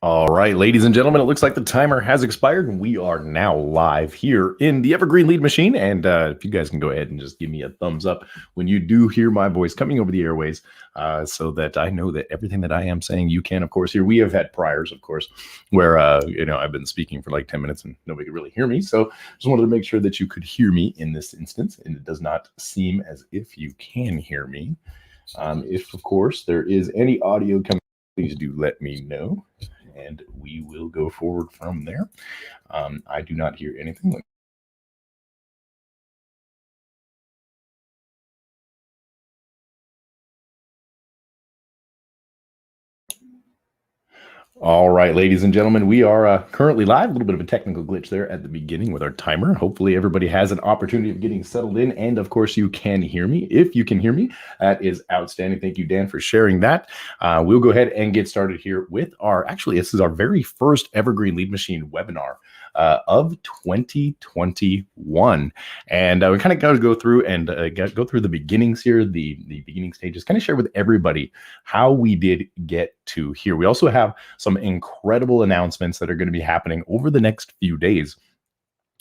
All right, ladies and gentlemen, it looks like the timer has expired and we are now live here in the Evergreen Lead Machine. And if you guys can go ahead and just give me a thumbs up when you do hear my voice coming over the airways, so that I know that everything that I am saying you can, of course, hear. We have had priors, of course, where, I've been speaking for like 10 minutes and nobody could really hear me. So just wanted to make sure that you could hear me in this instance. And it does not seem as if you can hear me. If, of course, there is any audio coming, please do let me know and we will go forward from there. I do not hear anything. All right, ladies and gentlemen, we are currently live. A little bit of a technical glitch there at the beginning with our timer. Hopefully everybody has an opportunity of getting settled in. And of course, you can hear me. If you can hear me, that is outstanding. Thank you, Dan, for sharing that. We'll go ahead and get started here with this is our very first Evergreen Lead Machine webinar of 2021. And we kind of got to go through and go through the beginnings here, the beginning stages, kind of share with everybody how we did get to here. We also have some incredible announcements that are going to be happening over the next few days.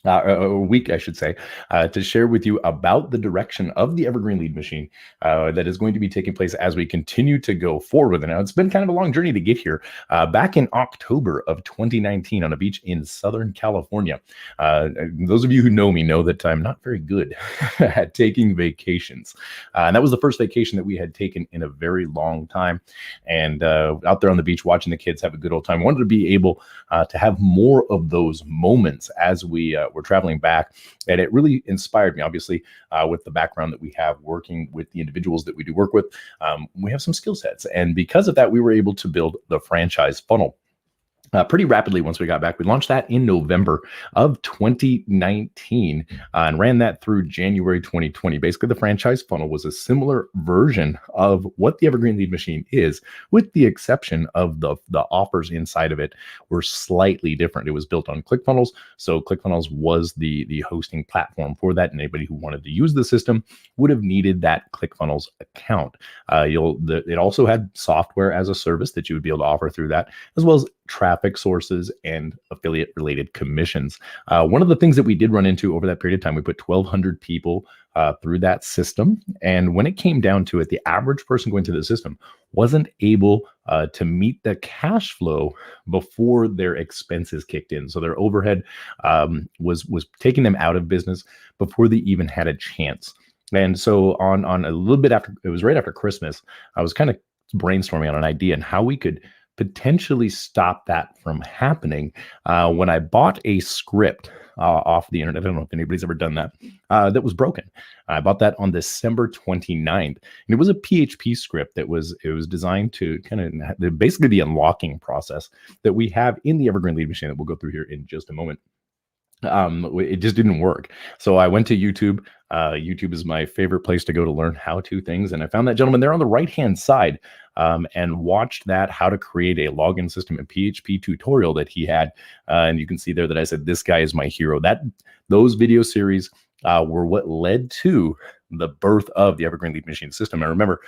A week, I should say, to share with you about the direction of the Evergreen Lead Machine that is going to be taking place as we continue to go forward. Now, it's been kind of a long journey to get here. Back in October of 2019 on a beach in Southern California. Those of you who know me know that I'm not very good at taking vacations. And that was the first vacation that we had taken in a very long time. And out there on the beach watching the kids have a good old time. I wanted to be able to have more of those moments as we were traveling back. And it really inspired me, obviously, with the background that we have working with the individuals that we do work with. We have some skill sets. And because of that, we were able to build the franchise funnel pretty rapidly once we got back. We launched that in November of 2019 and ran that through January 2020. Basically, the franchise funnel was a similar version of what the Evergreen Lead Machine is, with the exception of the offers inside of it were slightly different. It was built on ClickFunnels. So ClickFunnels was the hosting platform for that. And anybody who wanted to use the system would have needed that ClickFunnels account. It also had software as a service that you would be able to offer through that, as well as traffic sources and affiliate related commissions. One of the things that we did run into over that period of time, we put 1,200 people through that system. And when it came down to it, the average person going through the system wasn't able to meet the cash flow before their expenses kicked in. So their overhead was taking them out of business before they even had a chance. And so on a little bit after, it was right after Christmas, I was kind of brainstorming on an idea and how we could potentially stop that from happening when I bought a script off the internet. I don't know if anybody's ever done that. That was broken. I bought that on December 29th. And it was a PHP script that was designed to kind of basically the unlocking process that we have in the Evergreen Lead Machine that we'll go through here in just a moment. It just didn't work. So I went to YouTube. YouTube is my favorite place to go to learn how-to things. And I found that gentleman there on the right-hand side and watched that how to create a login system and PHP tutorial that he had. And you can see there that I said, this guy is my hero. Those video series were what led to the birth of the Evergreen Lead Machine system. I remember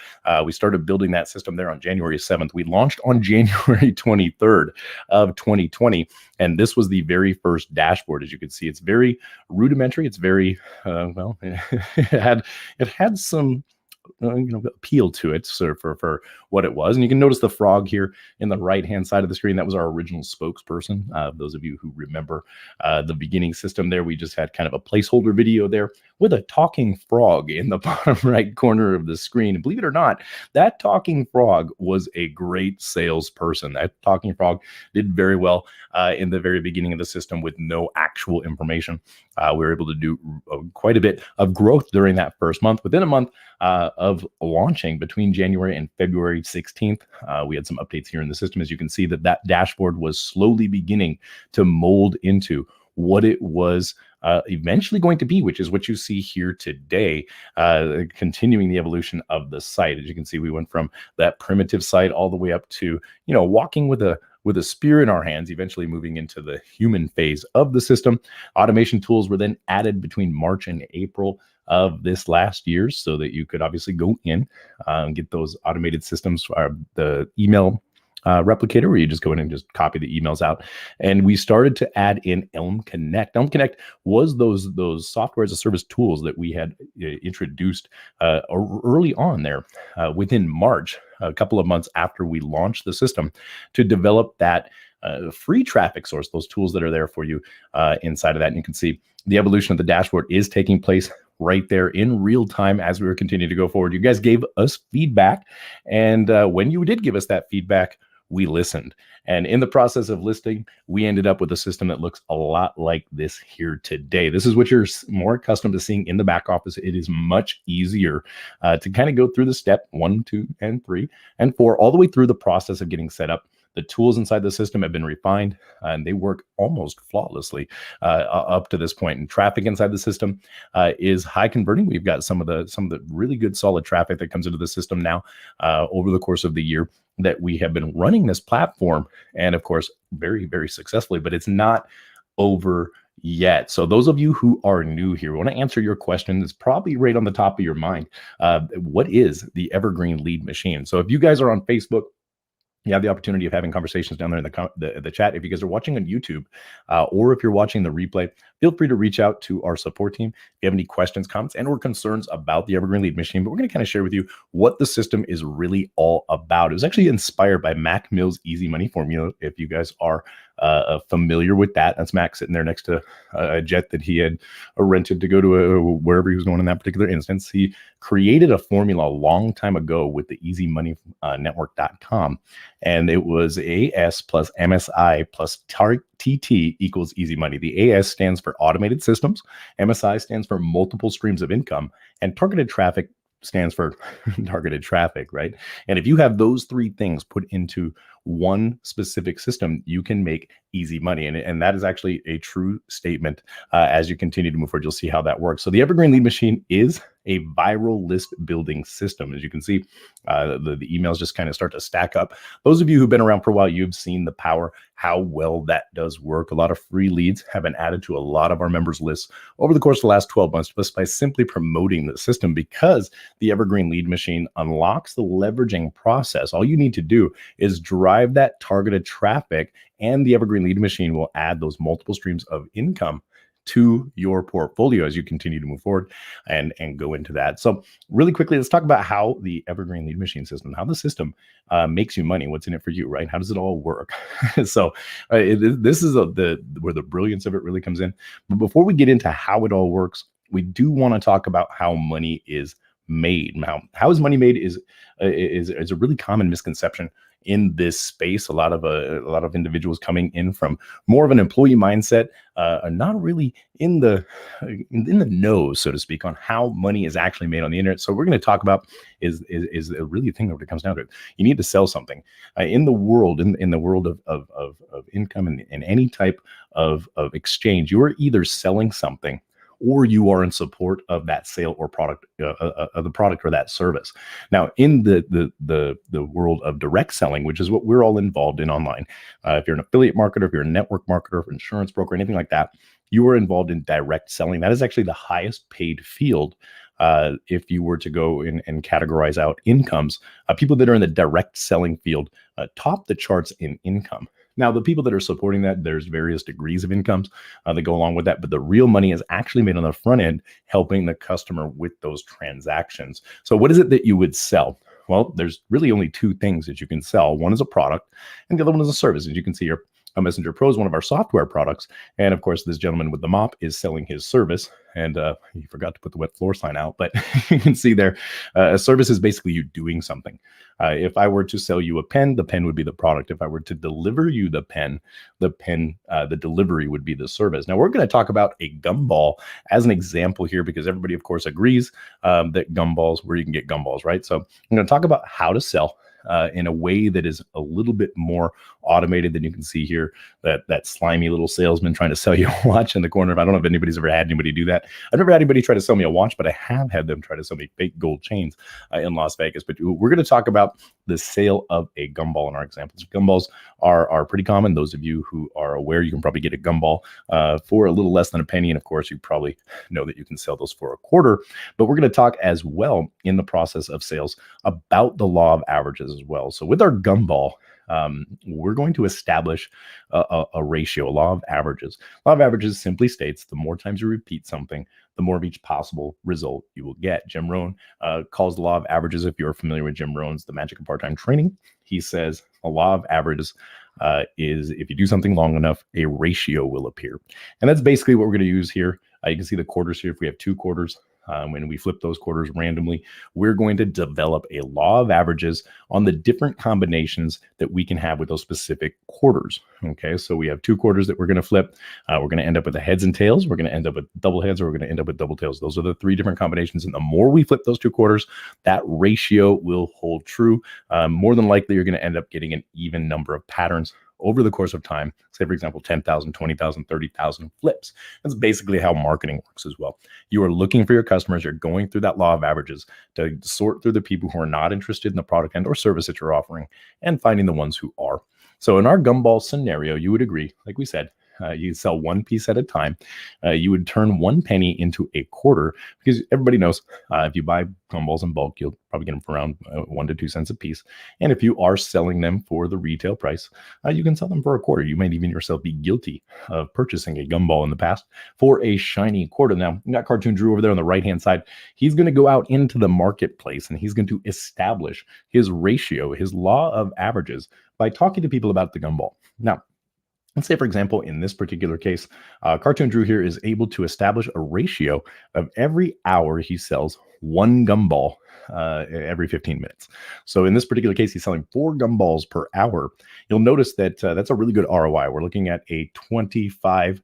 we started building that system there on January 7th. We launched on January 23rd of 2020. And this was the very first dashboard. As you can see, it's very rudimentary. It's very, it had some appeal to it for what it was. And you can notice the frog here in the right-hand side of the screen. That was our original spokesperson. Those of you who remember the beginning system there, we just had kind of a placeholder video there with a talking frog in the bottom right corner of the screen. And believe it or not, that talking frog was a great salesperson. That talking frog did very well in the very beginning of the system with no actual information. We were able to do quite a bit of growth during that first month. Within a month of launching between January and February 16th, we had some updates here in the system. As you can see, that dashboard was slowly beginning to mold into what it was eventually going to be, which is what you see here today, continuing the evolution of the site. As you can see, we went from that primitive site all the way up to, walking with a spear in our hands, eventually moving into the human phase of the system. Automation tools were then added between March and April of this last year so that you could obviously go in and get those automated systems, the email replicator where you just go in and just copy the emails out. And we started to add in Elm Connect. Elm Connect was those software as a service tools that we had introduced early on there within March, a couple of months after we launched the system, to develop that free traffic source, those tools that are there for you inside of that. And you can see the evolution of the dashboard is taking place right there in real time as we were continuing to go forward. You guys gave us feedback. And when you did give us that feedback, we listened. And in the process of listening, we ended up with a system that looks a lot like this here today. This is what you're more accustomed to seeing in the back office. It is much easier to kind of go through the step 1, 2, and 3, and 4, all the way through the process of getting set up. The tools inside the system have been refined and they work almost flawlessly up to this point. And traffic inside the system is high converting. We've got some of the really good solid traffic that comes into the system now over the course of the year that we have been running this platform, and of course, very, very successfully, but it's not over yet. So those of you who are new here, we want to answer your question. It's probably right on the top of your mind. What is the Evergreen Lead Machine? So if you guys are on Facebook, you have the opportunity of having conversations down there in the chat. If you guys are watching on YouTube or if you're watching the replay, feel free to reach out to our support team if you have any questions, comments, and or concerns about the Evergreen Lead Machine. But we're going to kind of share with you what the system is really all about. It was actually inspired by Mac Mills' Easy Money Formula. If you guys are familiar with that, that's Mac sitting there next to a jet that he had rented to go to wherever he was going in that particular instance. He created a formula a long time ago with the easymoneynetwork.com. And it was AS plus MSI plus TT equals easy money. The AS stands for automated systems, MSI stands for multiple streams of income, and targeted traffic stands for targeted traffic, right? And if you have those three things put into one specific system, you can make easy money. And that is actually a true statement. As you continue to move forward, you'll see how that works. So the Evergreen Lead Machine is a viral list building system. As you can see, the emails just kind of start to stack up. Those of you who've been around for a while, you've seen the power, how well that does work. A lot of free leads have been added to a lot of our members' lists over the course of the last 12 months just by simply promoting the system, because the Evergreen Lead Machine unlocks the leveraging process. All you need to do is drive that targeted traffic, and the Evergreen Lead Machine will add those multiple streams of income to your portfolio as you continue to move forward and go into that. So really quickly, let's talk about how the Evergreen Lead Machine system, how the system makes you money, what's in it for you, right? How does it all work? So this is where the brilliance of it really comes in. But before we get into how it all works, we do want to talk about how money is made. How is money made is a really common misconception in this space. A lot of individuals coming in from more of an employee mindset are not really in the know, so to speak, on how money is actually made on the internet. So we're going to talk about is really a thing that it comes down to. You need to sell something in the world, in the world of income and in any type of exchange. You are either selling something, or you are in support of that sale or product, of the product or that service. Now, in the world of direct selling, which is what we're all involved in online, if you're an affiliate marketer, if you're a network marketer, if insurance broker, anything like that, you are involved in direct selling. That is actually the highest paid field. If you were to go in and categorize out incomes, people that are in the direct selling field top the charts in income. Now, the people that are supporting that, there's various degrees of incomes that go along with that, but the real money is actually made on the front end, helping the customer with those transactions. So what is it that you would sell? Well, there's really only two things that you can sell. One is a product, and the other one is a service. As you can see here, Messenger Pro is one of our software products. And of course, this gentleman with the mop is selling his service. And he forgot to put the wet floor sign out, but you can see there, a service is basically you doing something. If I were to sell you a pen, the pen would be the product. If I were to deliver you the delivery would be the service. Now we're going to talk about a gumball as an example here, because everybody, of course, agrees that gumballs, where you can get gumballs, right? So I'm going to talk about how to sell in a way that is a little bit more automated than you can see here, that slimy little salesman trying to sell you a watch in the corner. I don't know if anybody's ever had anybody do that. I've never had anybody try to sell me a watch, but I have had them try to sell me fake gold chains in Las Vegas. But we're going to talk about the sale of a gumball in our examples. Gumballs are pretty common. Those of you who are aware, you can probably get a gumball for a little less than a penny. And of course, you probably know that you can sell those for a quarter. But we're going to talk as well in the process of sales about the law of averages. as well. So with our gumball, we're going to establish a ratio, a law of averages. Law of averages simply states the more times you repeat something, the more of each possible result you will get. Jim Rohn calls the law of averages, if you're familiar with Jim Rohn's The Magic of Part-Time Training, he says a law of averages is if you do something long enough, a ratio will appear. And that's basically what we're going to use here. You can see the quarters here. If we have 2 quarters, when we flip those quarters randomly, we're going to develop a law of averages on the different combinations that we can have with those specific quarters. Okay, so we have 2 quarters that we're going to flip. We're going to end up with the heads and tails. We're going to end up with double heads, or we're going to end up with double tails. Those are the 3 different combinations. And the more we flip those 2 quarters, that ratio will hold true. More than likely, you're going to end up getting an even number of patterns over the course of time. Say, for example, 10,000, 20,000, 30,000 flips. That's basically how marketing works as well. You are looking for your customers. You're going through that law of averages to sort through the people who are not interested in the product and or service that you're offering and finding the ones who are. So in our gumball scenario, you would agree, like we said, you sell 1 piece at a time. You would turn 1 penny into a quarter, because everybody knows if you buy gumballs in bulk, you'll probably get them for around 1 to 2 cents a piece. And if you are selling them for the retail price, you can sell them for a quarter. You might even yourself be guilty of purchasing a gumball in the past for a shiny quarter. Now, you got Cartoon Drew over there on the right-hand side. He's going to go out into the marketplace and he's going to establish his ratio, his law of averages, by talking to people about the gumball. Now, let's say, for example, in this particular case, Cartoon Drew here is able to establish a ratio of every hour he sells 1 gumball every 15 minutes. So in this particular case, he's selling 4 gumballs per hour. You'll notice that that's a really good ROI. We're looking at a 25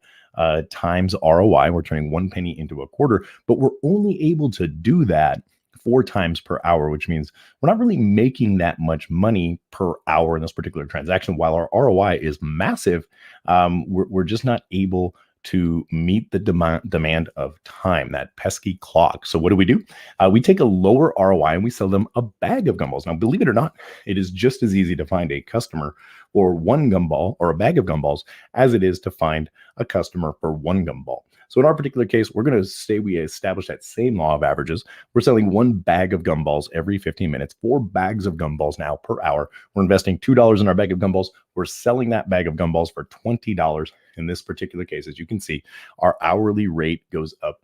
times ROI. We're turning 1 penny into a quarter, but we're only able to do that 4 times per hour, which means we're not really making that much money per hour in this particular transaction. While our ROI is massive, we're just not able to meet the demand of time, that pesky clock. So what do? We take a lower ROI and we sell them a bag of gumballs. Now, believe it or not, it is just as easy to find a customer for 1 gumball or a bag of gumballs as it is to find a customer for 1 gumball. So in our particular case, we're going to say we establish that same law of averages. We're selling 1 bag of gumballs every 15 minutes, 4 bags of gumballs now per hour. We're investing $2 in our bag of gumballs. We're selling that bag of gumballs for $20 in this particular case. As you can see, our hourly rate goes up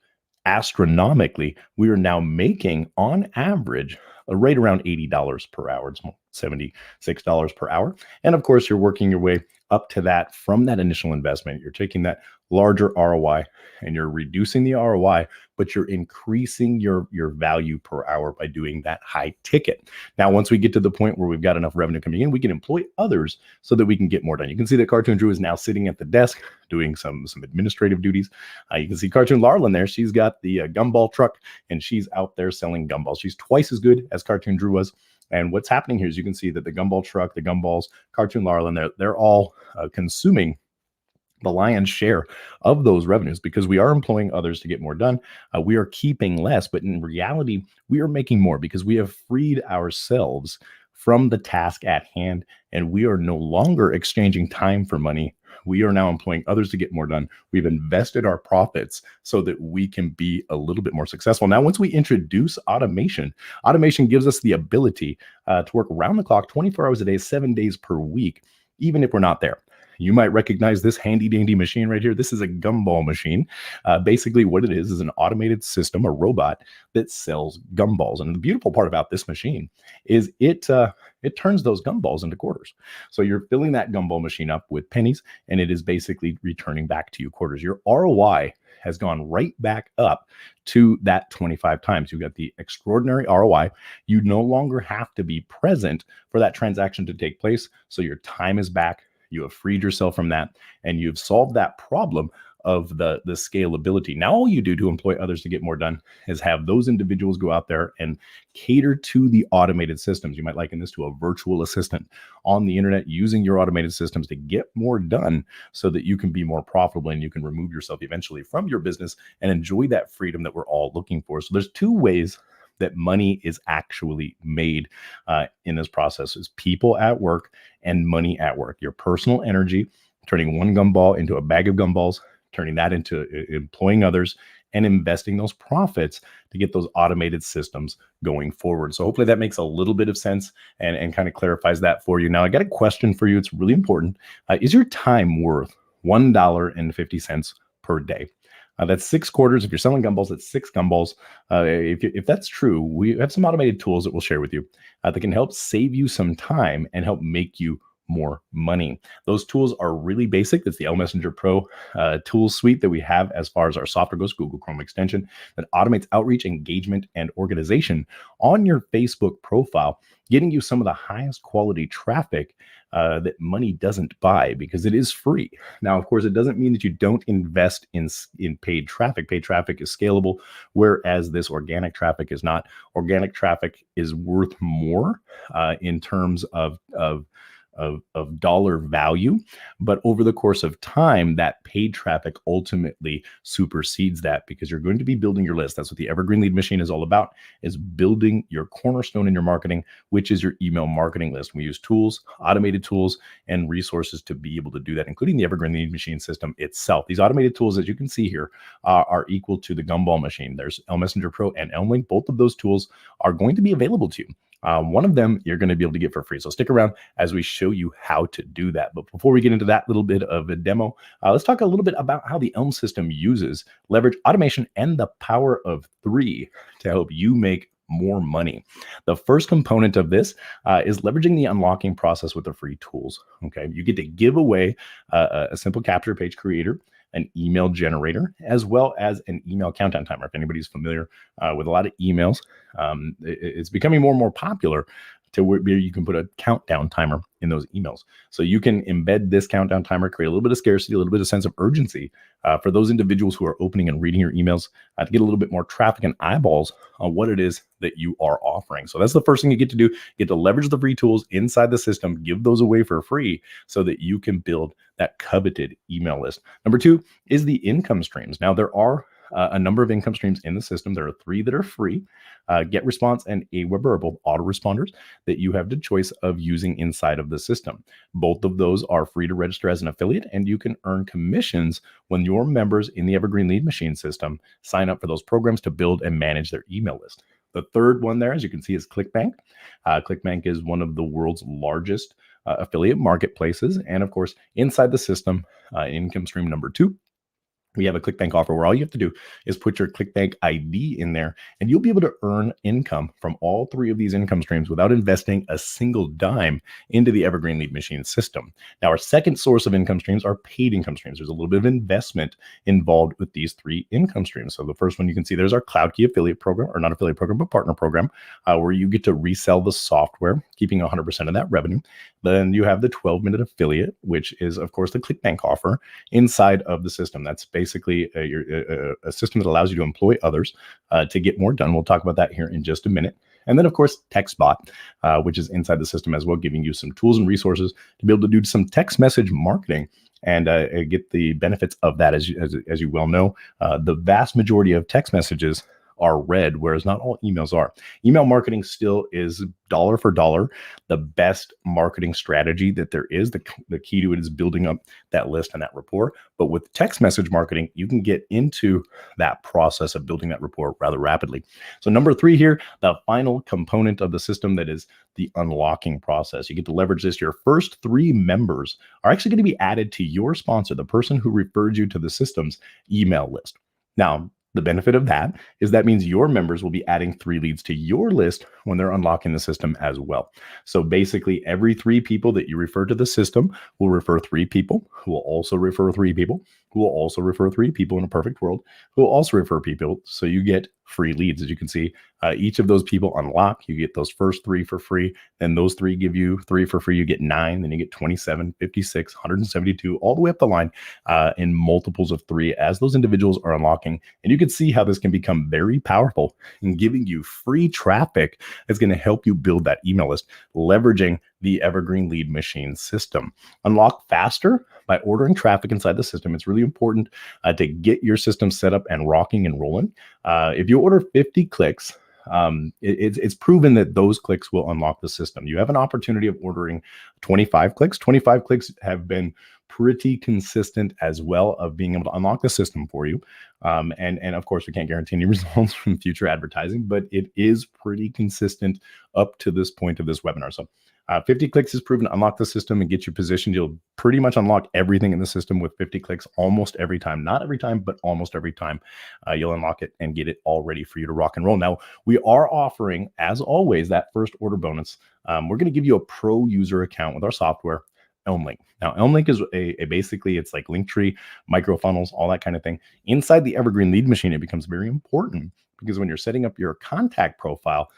astronomically. We are now making, on average, a rate around $80 per hour. It's $76 per hour. And of course, you're working your way up to that from that initial investment. You're taking that larger ROI and you're reducing the ROI, but you're increasing your value per hour by doing that high ticket. Now, once we get to the point where we've got enough revenue coming in, we can employ others so that we can get more done. You can see that Cartoon Drew is now sitting at the desk doing some administrative duties. You can see Cartoon Larlin there. She's got the gumball truck and she's out there selling gumballs. She's twice as good as Cartoon Drew was. And what's happening here is you can see that the gumball truck, the gumballs, Cartoon Larlin, they're all consuming the lion's share of those revenues because we are employing others to get more done. We are keeping less, but in reality, we are making more because we have freed ourselves from the task at hand, and we are no longer exchanging time for money. We are now employing others to get more done. We've invested our profits so that we can be a little bit more successful. Now, once we introduce automation gives us the ability to work around the clock, 24 hours a day, 7 days per week, even if we're not there. You might recognize this handy dandy machine right here. This is a gumball machine. Basically what it is an automated system, a robot that sells gumballs. And the beautiful part about this machine is it turns those gumballs into quarters. So you're filling that gumball machine up with pennies and it is basically returning back to you quarters. Your ROI has gone right back up to that 25 times. You've got the extraordinary ROI. You no longer have to be present for that transaction to take place. So your time is back. You have freed yourself from that and you've solved that problem of the scalability. Now all you do to employ others to get more done is have those individuals go out there and cater to the automated systems. You might liken this to a virtual assistant on the internet using your automated systems to get more done so that you can be more profitable and you can remove yourself eventually from your business and enjoy that freedom that we're all looking for. So there's 2 ways that money is actually made in this process is people at work and money at work. Your personal energy, turning 1 gumball into a bag of gumballs, turning that into employing others and investing those profits to get those automated systems going forward. So hopefully that makes a little bit of sense and kind of clarifies that for you. Now, I got a question for you. It's really important. Is your time worth $1.50 per day? That's 6 quarters. If you're selling gumballs, that's 6 gumballs. If that's true, we have some automated tools that we'll share with you that can help save you some time and help make you more money. Those tools are really basic. It's the Messenger Pro tool suite that we have as far as our software goes, Google Chrome extension that automates outreach, engagement, and organization on your Facebook profile, getting you some of the highest quality traffic that money doesn't buy because it is free. Now, of course, it doesn't mean that you don't invest in paid traffic. Paid traffic is scalable, whereas this organic traffic is not. Organic traffic is worth more in terms of dollar value, but over the course of time, that paid traffic ultimately supersedes that because you're going to be building your list. That's what the Evergreen Lead Machine is all about, is building your cornerstone in your marketing, which is your email marketing list. We use tools, automated tools, and resources to be able to do that, including the Evergreen Lead Machine system itself. These automated tools, as you can see here, are equal to the Gumball machine. There's Messenger Pro and Link. Both of those tools are going to be available to you. One of them you're going to be able to get for free. So stick around as we show you how to do that. But before we get into that little bit of a demo, let's talk a little bit about how the Elm system uses leverage, automation, and the power of 3 to help you make more money. The first component of this is leveraging the unlocking process with the free tools. Okay, you get to give away a simple capture page creator, an email generator, as well as an email countdown timer. If anybody's familiar with a lot of emails, it's becoming more and more popular to where you can put a countdown timer in those emails. So you can embed this countdown timer, create a little bit of scarcity, a little bit of sense of urgency for those individuals who are opening and reading your emails to get a little bit more traffic and eyeballs on what it is that you are offering. So that's the first thing you get to do. You get to leverage the free tools inside the system, give those away for free so that you can build that coveted email list. Number 2 is the income streams. Now, there are a number of income streams in the system. There are 3 that are free, GetResponse and Aweber autoresponders that you have the choice of using inside of the system. Both of those are free to register as an affiliate, and you can earn commissions when your members in the Evergreen Lead Machine system sign up for those programs to build and manage their email list. The third one there, as you can see, is ClickBank. ClickBank is one of the world's largest affiliate marketplaces. And of course, inside the system, income stream number 2, we have a ClickBank offer where all you have to do is put your ClickBank ID in there, and you'll be able to earn income from all 3 of these income streams without investing a single dime into the Evergreen Lead Machine system. Now, our second source of income streams are paid income streams. There's a little bit of investment involved with these 3 income streams. So the first one you can see, there's our CloudKey affiliate program, or not affiliate program, but partner program, where you get to resell the software, keeping 100% of that revenue. Then you have the 12-minute affiliate, which is, of course, the ClickBank offer inside of the system. That's basically a system that allows you to employ others to get more done. We'll talk about that here in just a minute. And then, of course, TextBot, which is inside the system as well, giving you some tools and resources to be able to do some text message marketing and get the benefits of that. As you well know, the vast majority of text messages are read, whereas not all emails are. Email marketing still is dollar for dollar the best marketing strategy that there is. The key to it is building up that list and that rapport. But with text message marketing, you can get into that process of building that rapport rather rapidly. So number 3 here, the final component of the system, that is the unlocking process. You get to leverage this. Your first 3 members are actually going to be added to your sponsor, the person who referred you to the system's email list. Now, the benefit of that is that means your members will be adding 3 leads to your list when they're unlocking the system as well. So basically, every 3 people that you refer to the system will refer 3 people who will also refer 3 people who will also refer 3 people in a perfect world who will also refer people. So you get free leads. As you can see, each of those people unlock. You get those first 3 for free. Then those 3 give you 3 for free. You get 9. Then you get 27, 56, 172, all the way up the line in multiples of 3 as those individuals are unlocking. And you can see how this can become very powerful in giving you free traffic that's going to help you build that email list, leveraging the Evergreen Lead Machine system. Unlock faster by ordering traffic inside the system. It's really important to get your system set up and rocking and rolling. If you order 50 clicks, it's proven that those clicks will unlock the system. You have an opportunity of ordering 25 clicks. 25 clicks have been pretty consistent as well of being able to unlock the system for you. And of course, we can't guarantee any results from future advertising, but it is pretty consistent up to this point of this webinar. So 50 clicks is proven to unlock the system and get you positioned. You'll pretty much unlock everything in the system with 50 clicks almost every time. Not every time, but almost every time. You'll unlock it and get it all ready for you to rock and roll. Now, we are offering, as always, that first order bonus. We're going to give you a pro user account with our software, ElmLink. Now, ElmLink is a basically, it's like Linktree, micro funnels, all that kind of thing. Inside the Evergreen Lead Machine, it becomes very important because when you're setting up your contact profile,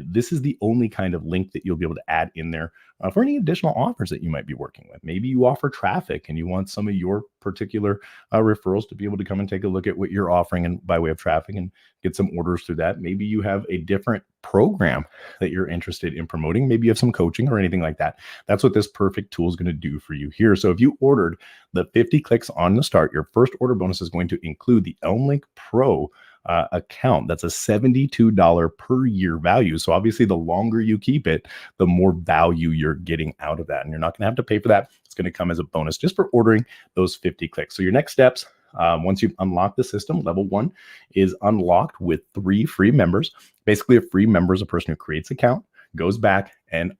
this is the only kind of link that you'll be able to add in there for any additional offers that you might be working with. Maybe you offer traffic and you want some of your particular referrals to be able to come and take a look at what you're offering and by way of traffic and get some orders through that. Maybe you have a different program that you're interested in promoting. Maybe you have some coaching or anything like that. That's what this perfect tool is going to do for you here. So if you ordered the 50 clicks on the start, your first order bonus is going to include the ElmLink Pro account. That's a $72 per year value. So obviously, the longer you keep it, the more value you're getting out of that. And you're not going to have to pay for that. It's going to come as a bonus just for ordering those 50 clicks. So your next steps, once you've unlocked the system, level 1 is unlocked with 3 free members. Basically, a free member is a person who creates an account, goes back and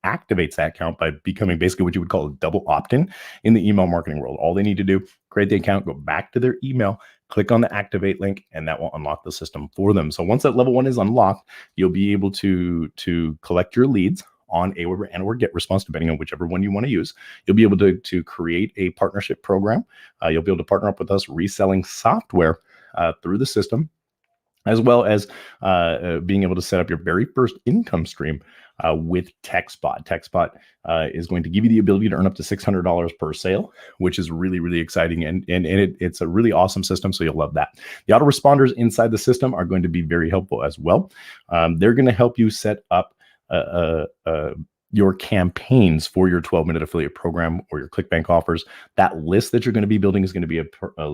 activates that account by becoming basically what you would call a double opt-in in the email marketing world. All they need to do, create the account, go back to their email, click on the activate link, and that will unlock the system for them. So once that level 1 is unlocked, you'll be able to collect your leads on Aweber and or GetResponse, depending on whichever one you want to use. You'll be able to create a partnership program. You'll be able to partner up with us reselling software through the system, as well as being able to set up your very first income stream with TextBot. TextBot is going to give you the ability to earn up to $600 per sale, which is really, really exciting. And it's a really awesome system, so you'll love that. The autoresponders inside the system are going to be very helpful as well. They're going to help you set up your campaigns for your 12-minute affiliate program or your ClickBank offers. That list that you're going to be building is going to be a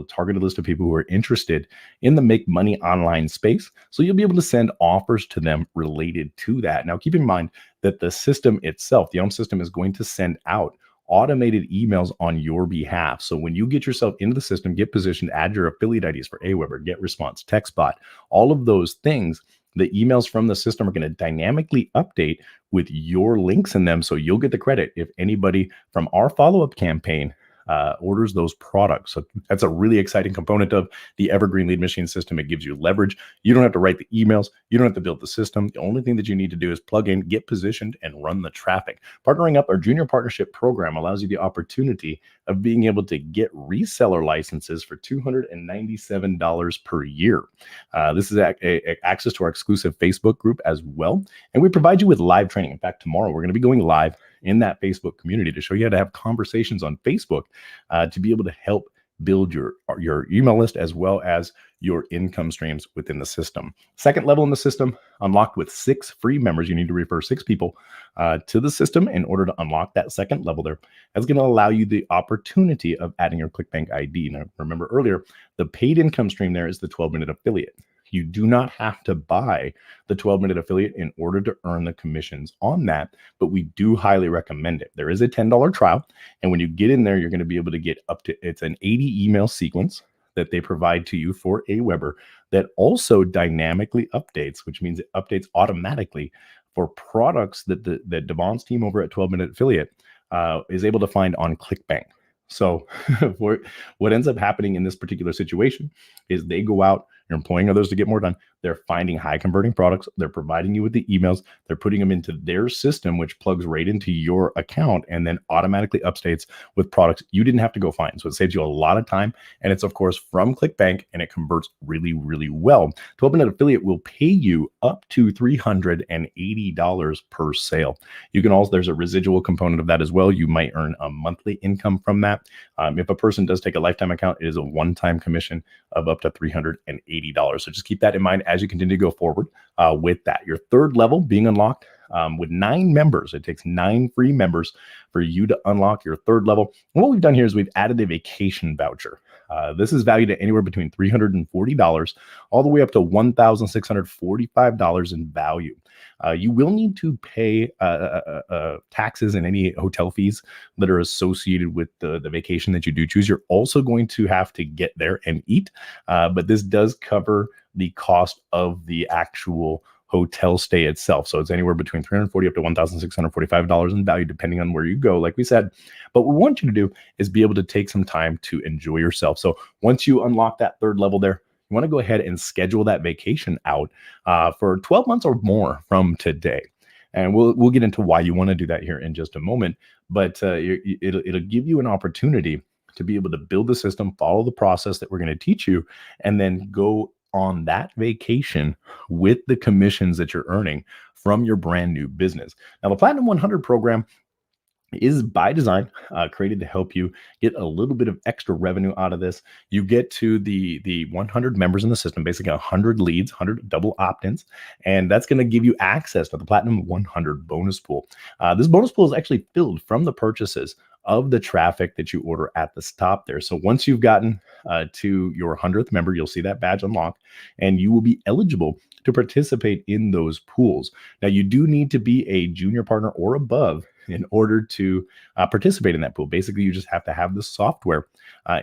targeted list of people who are interested in the make money online space. So you'll be able to send offers to them related to that. Now, keep in mind that the system itself, the Elm system, is going to send out automated emails on your behalf. So when you get yourself into the system, get positioned, add your affiliate IDs for Aweber, GetResponse, TextBot, all of those things, the emails from the system are going to dynamically update with your links in them. So you'll get the credit if anybody from our follow-up campaign orders those products. So that's a really exciting component of the Evergreen Lead Machine system. It gives you leverage. You don't have to write the emails. You don't have to build the system. The only thing that you need to do is plug in, get positioned, and run the traffic. Partnering up, our junior partnership program allows you the opportunity of being able to get reseller licenses for $297 per year. This is access to our exclusive Facebook group as well. And we provide you with live training. In fact, tomorrow we're going to be going live in that Facebook community to show you how to have conversations on Facebook to be able to help build your email list as well as your income streams within the system. Second level in the system, unlocked with 6 free members. You need to refer 6 people to the system in order to unlock that second level there. That's going to allow you the opportunity of adding your ClickBank ID. Now, remember earlier, the paid income stream there is the 12-minute affiliate. You do not have to buy the 12-minute affiliate in order to earn the commissions on that, but we do highly recommend it. There is a $10 trial, and when you get in there, you're going to be able to get up to, it's an 80 email sequence that they provide to you for Aweber that also dynamically updates, which means it updates automatically for products that Devon's team over at 12-minute affiliate is able to find on ClickBank. So what ends up happening in this particular situation is they go out, you're employing others to get more done. They're finding high converting products. They're providing you with the emails. They're putting them into their system, which plugs right into your account and then automatically updates with products you didn't have to go find. So it saves you a lot of time. And it's, of course, from ClickBank, and it converts really, really well. 12-minute affiliate will pay you up to $380 per sale. You can also, there's a residual component of that as well. You might earn a monthly income from that. If a person does take a lifetime account, it is a one-time commission of up to $380. So just keep that in mind as you continue to go forward with that. Your third level being unlocked with 9 members. It takes 9 free members for you to unlock your third level. And what we've done here is we've added a vacation voucher. This is valued at anywhere between $340 all the way up to $1,645 in value. You will need to pay taxes and any hotel fees that are associated with the vacation that you do choose. You're also going to have to get there and eat, but this does cover the cost of the actual hotel stay itself. So it's anywhere between $340 up to $1,645 in value, depending on where you go, like we said. But what we want you to do is be able to take some time to enjoy yourself. So once you unlock that third level there, you want to go ahead and schedule that vacation out for 12 months or more from today. And we'll get into why you want to do that here in just a moment. But it'll give you an opportunity to be able to build the system, follow the process that we're going to teach you, and then go on that vacation with the commissions that you're earning from your brand new business. Now, the Platinum 100 program is by design created to help you get a little bit of extra revenue out of this. You get to the 100 members in the system, basically 100 leads, 100 double opt-ins, and that's going to give you access to the Platinum 100 bonus pool. This bonus pool is actually filled from the purchases of the traffic that you order at the top there. So once you've gotten to your 100th member, you'll see that badge unlock, and you will be eligible to participate in those pools. Now, you do need to be a junior partner or above in order to participate in that pool. Basically, you just have to have the software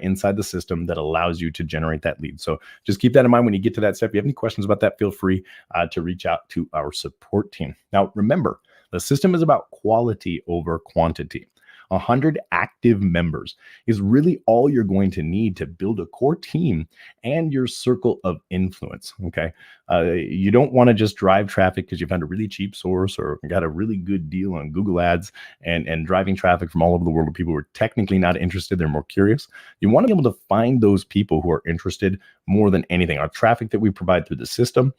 inside the system that allows you to generate that lead. So just keep that in mind when you get to that step. If you have any questions about that, feel free to reach out to our support team. Now, remember, the system is about quality over quantity. 100 active members is really all you're going to need to build a core team and your circle of influence. Okay. You don't want to just drive traffic because you found a really cheap source or got a really good deal on Google Ads and driving traffic from all over the world of people who are technically not interested. They're more curious. You want to be able to find those people who are interested more than anything. Our traffic that we provide through the system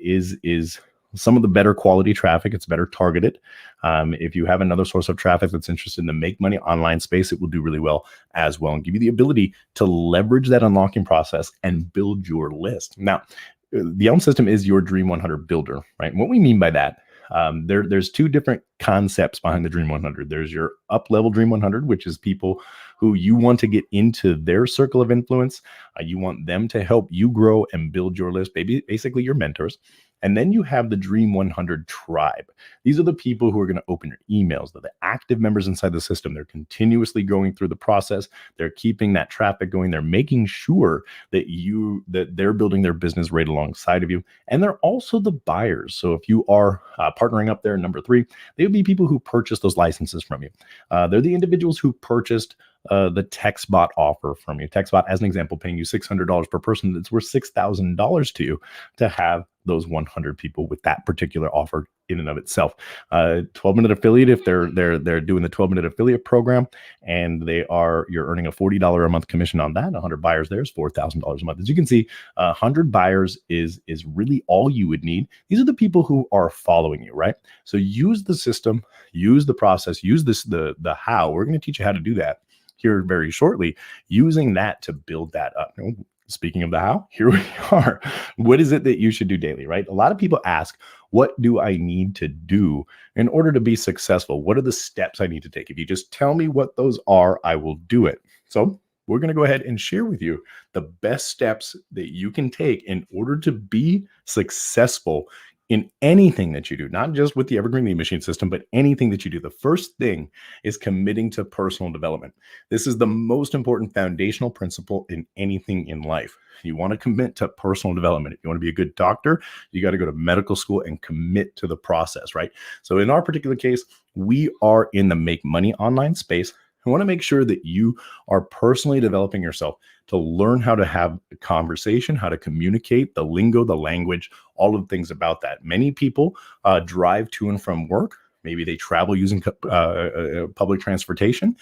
is some of the better quality traffic. It's better targeted. If you have another source of traffic that's interested in the make money online space, it will do really well as well and give you the ability to leverage that unlocking process and build your list. Now, the Elm system is your Dream 100 builder, right? And what we mean by that, there's 2 different concepts behind the Dream 100. There's your up-level Dream 100, which is people who you want to get into their circle of influence. You want them to help you grow and build your list, basically your mentors. And then you have the Dream 100 tribe. These are the people who are going to open your emails. They're the active members inside the system. They're continuously going through the process. They're keeping that traffic going. They're making sure that they're building their business right alongside of you. And they're also the buyers. So if you are partnering up there, number 3, they would be people who purchase those licenses from you. They're the individuals who purchased the TextBot offer from you. TextBot, as an example, paying you $600 per person. That's worth $6,000 to you to have those 100 people with that particular offer in and of itself. 12-minute affiliate, if they're doing the 12-minute affiliate program, and you're earning a $40 a month commission on that. 100 buyers there is $4,000 a month. As you can see, 100 buyers is really all you would need. These are the people who are following you, right? So use the system, use the process, use the how. We're going to teach you how to do that here very shortly, using that to build that up. Speaking of the how, here we are. What is it that you should do daily, right? A lot of people ask, what do I need to do in order to be successful? What are the steps I need to take? If you just tell me what those are, I will do it. So we're going to go ahead and share with you the best steps that you can take in order to be successful in anything that you do, not just with the Evergreen Lead Machine system, but anything that you do. The first thing is committing to personal development. This is the most important foundational principle in anything in life. You want to commit to personal development. If you want to be a good doctor, you got to go to medical school and commit to the process, right? So in our particular case, we are in the make money online space. I want to make sure that you are personally developing yourself to learn how to have a conversation, how to communicate, the lingo, the language, all of the things about that. Many people drive to and from work. Maybe they travel using public transportation.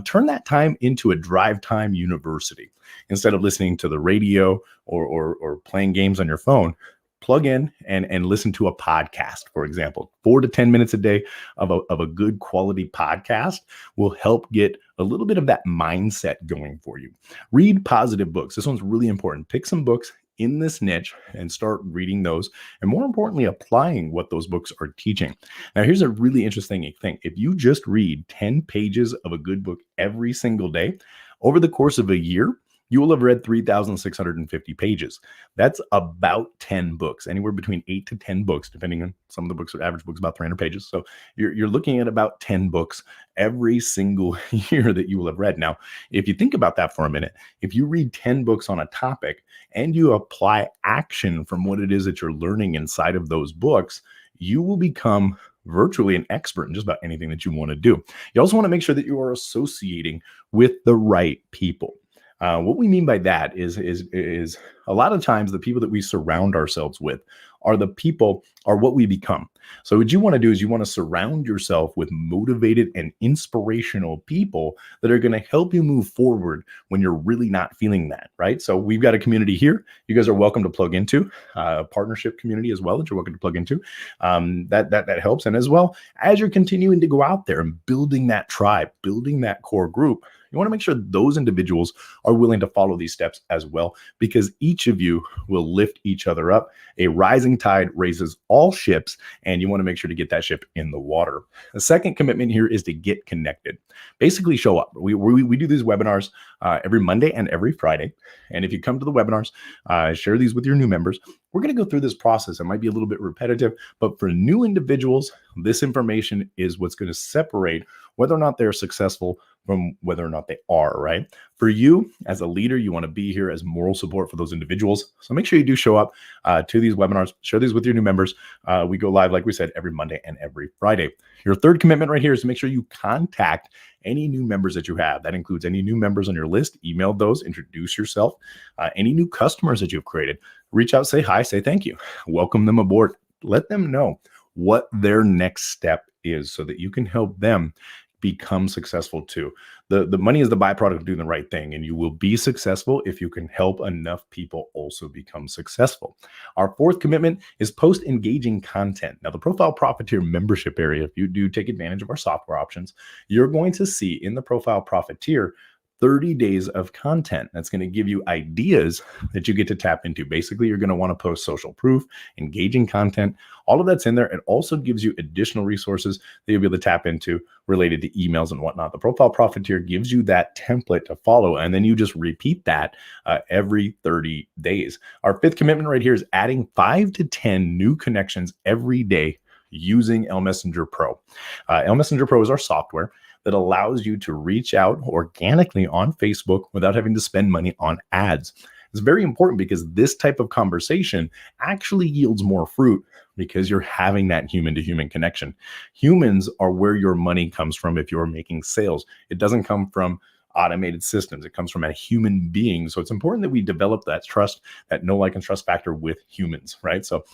Turn that time into a drive time university. Instead of listening to the radio or playing games on your phone, plug in and listen to a podcast, for example. 4 to 10 minutes a day of a good quality podcast will help get a little bit of that mindset going for you. Read positive books. This one's really important. Pick some books in this niche and start reading those, and more importantly, applying what those books are teaching. Now, here's a really interesting thing. If you just read 10 pages of a good book every single day, over the course of a year, you will have read 3,650 pages. That's about 10 books, anywhere between 8 to 10 books, depending on some of the books. Average books about 300 pages. So you're looking at about 10 books every single year that you will have read. Now, if you think about that for a minute, if you read 10 books on a topic and you apply action from what it is that you're learning inside of those books, you will become virtually an expert in just about anything that you want to do. You also want to make sure that you are associating with the right people. What we mean by that is a lot of times the people that we surround ourselves with are what we become. So what you want to do is you want to surround yourself with motivated and inspirational people that are going to help you move forward when you're really not feeling that, right? So we've got a community here. You guys are welcome to plug into a partnership community as well that you're welcome to plug into. That helps. And as well as you're continuing to go out there and building that tribe, building that core group, you want to make sure those individuals are willing to follow these steps as well, because each of you will lift each other up. A rising tide raises all ships, and you want to make sure to get that ship in the water. The second commitment here is to get connected. Basically, show up. We do these webinars every Monday and every Friday. And if you come to the webinars, share these with your new members. We're going to go through this process. It might be a little bit repetitive, but for new individuals, this information is what's going to separate whether or not they're successful from whether or not they are, right? For you as a leader, you want to be here as moral support for those individuals. So make sure you do show up to these webinars, share these with your new members. We go live, like we said, every Monday and every Friday. Your third commitment right here is to make sure you contact any new members that you have. That includes any new members on your list. Email those, introduce yourself. Any new customers that you've created, reach out, say hi, say thank you, welcome them aboard. Let them know what their next step is so that you can help them become successful too. The money is the byproduct of doing the right thing, and you will be successful if you can help enough people also become successful. Our fourth commitment is post engaging content. Now, the Profile Profiteer membership area, if you do take advantage of our software options, you're going to see in the Profile Profiteer 30 days of content that's going to give you ideas that you get to tap into. Basically, you're going to want to post social proof, engaging content, all of that's in there. It also gives you additional resources that you'll be able to tap into related to emails and whatnot. The Profile Profiteer gives you that template to follow, and then you just repeat that every 30 days. Our fifth commitment right here is adding 5 to 10 new connections every day using LMessenger Pro. LMessenger Pro is our software that allows you to reach out organically on Facebook without having to spend money on ads. It's very important because this type of conversation actually yields more fruit because you're having that human-to-human connection. Humans are where your money comes from if you're making sales. It doesn't come from automated systems. It comes from a human being. So it's important that we develop that trust, that know, like, and trust factor with humans, right? So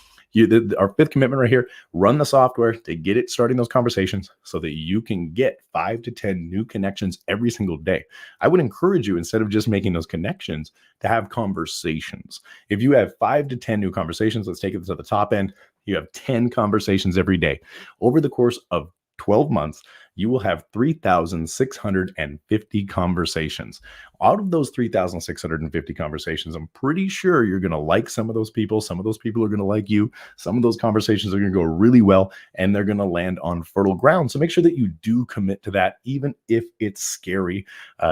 our fifth commitment right here, run the software to get it starting those conversations so that you can get 5 to 10 new connections every single day. I would encourage you, instead of just making those connections, to have conversations. If you have 5 to 10 new conversations, let's take it to the top end. You have 10 conversations every day. Over the course of 12 months, you will have 3,650 conversations. Out of those 3,650 conversations, I'm pretty sure you're going to like some of those people. Some of those people are going to like you. Some of those conversations are going to go really well, and they're going to land on fertile ground. So make sure that you do commit to that. Even if it's scary,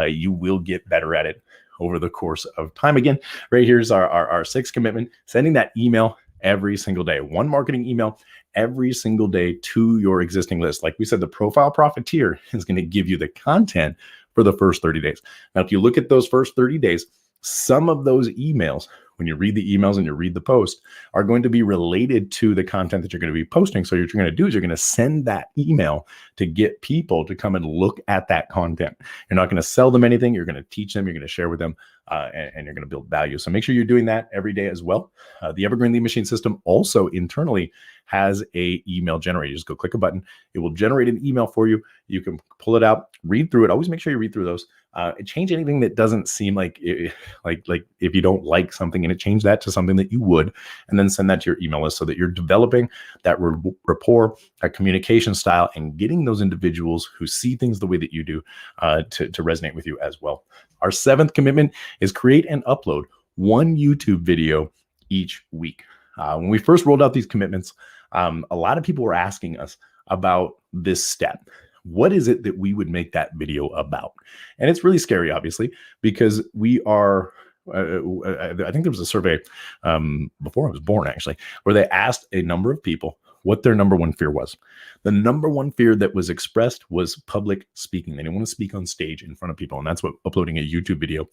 you will get better at it over the course of time. Again, right here's our sixth commitment, sending that email every single day. One marketing email every single day to your existing list. Like we said, the Profile Profiteer is going to give you the content for the first 30 days. Now, if you look at those first 30 days, some of those emails, when you read the emails and you read the post, are going to be related to the content that you're going to be posting. So what you're going to do is you're going to send that email to get people to come and look at that content. You're not going to sell them anything. You're going to teach them. You're going to share with them, and you're going to build value. So make sure you're doing that every day as well. The Evergreen Lead Machine system also internally has a email generator. You just go click a button. It will generate an email for you. You can pull it out, read through it. Always make sure you read through those. Change anything that doesn't seem like if you don't like something, and change that to something that you would, and then send that to your email list so that you're developing that rapport, that communication style, and getting those individuals who see things the way that you do to resonate with you as well. Our seventh commitment is create and upload one YouTube video each week. When we first rolled out these commitments, a lot of people were asking us about this step. What is it that we would make that video about? And it's really scary, obviously, because we are, I think there was a survey before I was born, actually, where they asked a number of people what their number one fear was. The number one fear that was expressed was public speaking. They didn't want to speak on stage in front of people. And that's what uploading a YouTube video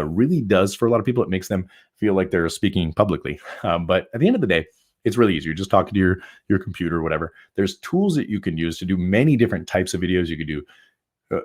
really does for a lot of people. It makes them feel like they're speaking publicly. But at the end of the day, it's really easy. You're just talking to your computer or whatever. There's tools that you can use to do many different types of videos. You could do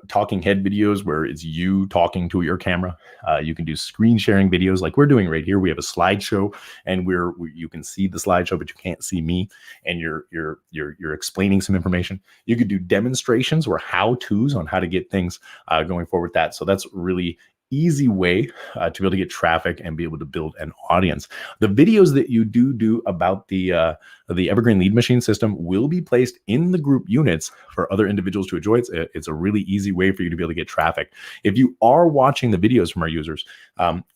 talking head videos where it's you talking to your camera. You can do screen sharing videos like we're doing right here. We have a slideshow, and you can see the slideshow, but you can't see me, and you're explaining some information. You could do demonstrations or how-tos on how to get things going forward with that. So that's really easy way to be able to get traffic and be able to build an audience. The videos that you do about the Evergreen Lead Machine system will be placed in the group units for other individuals to enjoy. It's a really easy way for you to be able to get traffic. If you are watching the videos from our users,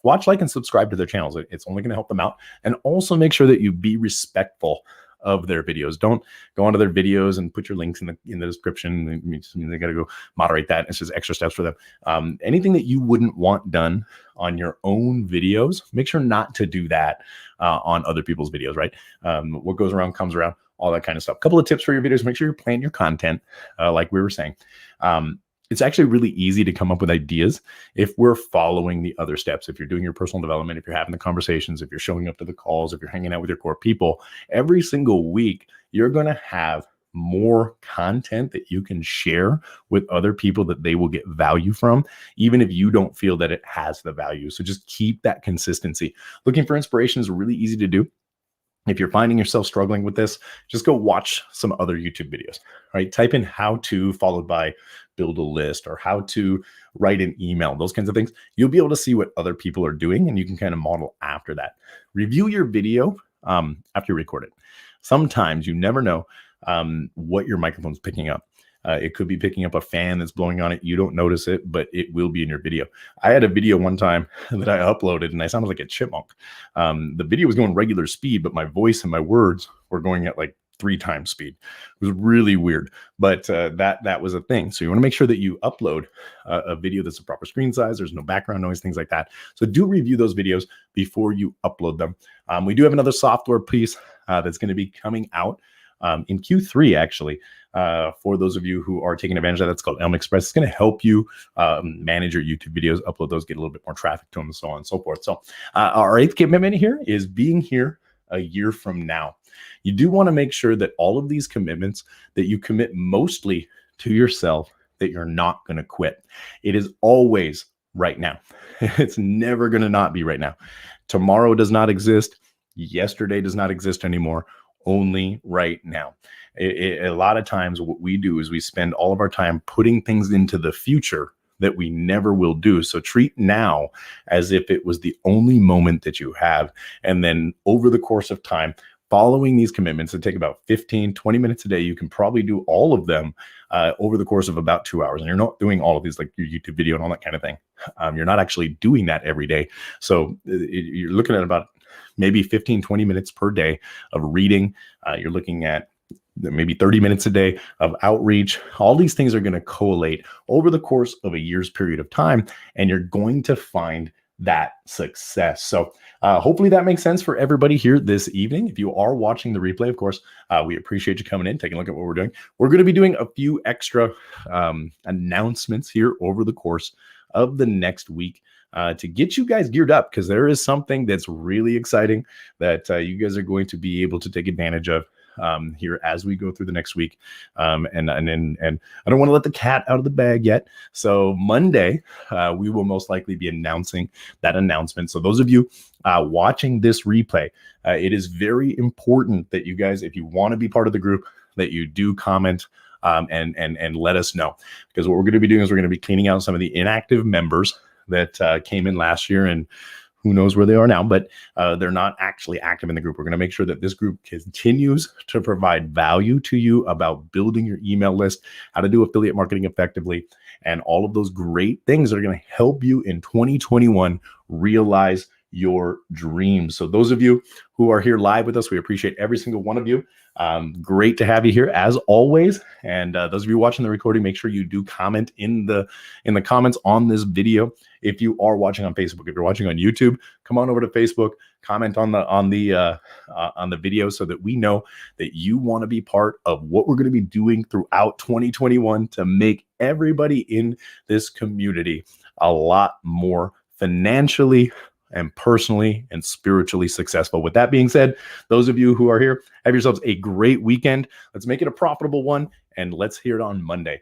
watch, like, and subscribe to their channels. It's only going to help them out. And also make sure that you be respectful of their videos. Don't go onto their videos and put your links in the description. They got to go moderate that. It's just extra steps for them. Anything that you wouldn't want done on your own videos, make sure not to do that on other people's videos, right? What goes around comes around, all that kind of stuff. Couple of tips for your videos: make sure you're planning your content, like we were saying. It's actually really easy to come up with ideas if we're following the other steps. If you're doing your personal development, if you're having the conversations, if you're showing up to the calls, if you're hanging out with your core people, every single week, you're going to have more content that you can share with other people that they will get value from, even if you don't feel that it has the value. So just keep that consistency. Looking for inspiration is really easy to do. If you're finding yourself struggling with this, just go watch some other YouTube videos, right? Type in how to followed by build a list, or how to write an email, those kinds of things. You'll be able to see what other people are doing, and you can kind of model after that. Review your video after you record it. Sometimes you never know what your microphone's picking up. It could be picking up a fan that's blowing on it. You don't notice it, but it will be in your video. I had a video one time that I uploaded, and I sounded like a chipmunk. The video was going regular speed, but my voice and my words were going at like 3 times speed. It was really weird, but that was a thing. So you want to make sure that you upload a video that's a proper screen size. There's no background noise, things like that. So do review those videos before you upload them. We do have another software piece that's going to be coming out in Q3, actually, for those of you who are taking advantage of that. It's called Elm Express. It's going to help you manage your YouTube videos, upload those, get a little bit more traffic to them, and so on and so forth. So our 8th commitment here is being here a year from now. You do want to make sure that all of these commitments that you commit mostly to yourself, that you're not going to quit. It is always right now. It's never going to not be right now. Tomorrow does not exist. Yesterday does not exist anymore. Only right now. A lot of times what we do is we spend all of our time putting things into the future that we never will do. So treat now as if it was the only moment that you have. And then over the course of time, following these commitments that take about 15, 20 minutes a day, you can probably do all of them over the course of about 2 hours. And you're not doing all of these like your YouTube video and all that kind of thing. You're not actually doing that every day. So you're looking at about maybe 15, 20 minutes per day of reading. You're looking at maybe 30 minutes a day of outreach. All these things are going to collate over the course of a year's period of time, and you're going to find that success. So hopefully that makes sense for everybody here this evening. If you are watching the replay, of course, we appreciate you coming in, taking a look at what we're doing. We're going to be doing a few extra announcements here over the course of the next week to get you guys geared up, because there is something that's really exciting that you guys are going to be able to take advantage of here as we go through the next week. And I don't want to let the cat out of the bag yet. So Monday, we will most likely be announcing that announcement. So those of you watching this replay, it is very important that you guys, if you want to be part of the group, that you do comment and let us know, because what we're going to be doing is we're going to be cleaning out some of the inactive members that came in last year, and who knows where they are now, but they're not actually active in the group. We're going to make sure that this group continues to provide value to you about building your email list, how to do affiliate marketing effectively, and all of those great things that are going to help you in 2021 realize your dreams. So those of you who are here live with us, we appreciate every single one of you. Great to have you here as always. And those of you watching the recording, make sure you do comment in the comments on this video. If you are watching on Facebook, if you're watching on YouTube, come on over to Facebook, comment on the video so that we know that you want to be part of what we're going to be doing throughout 2021 to make everybody in this community a lot more financially and personally and spiritually successful. With that being said, those of you who are here, have yourselves a great weekend. Let's make it a profitable one, and let's hear it on Monday.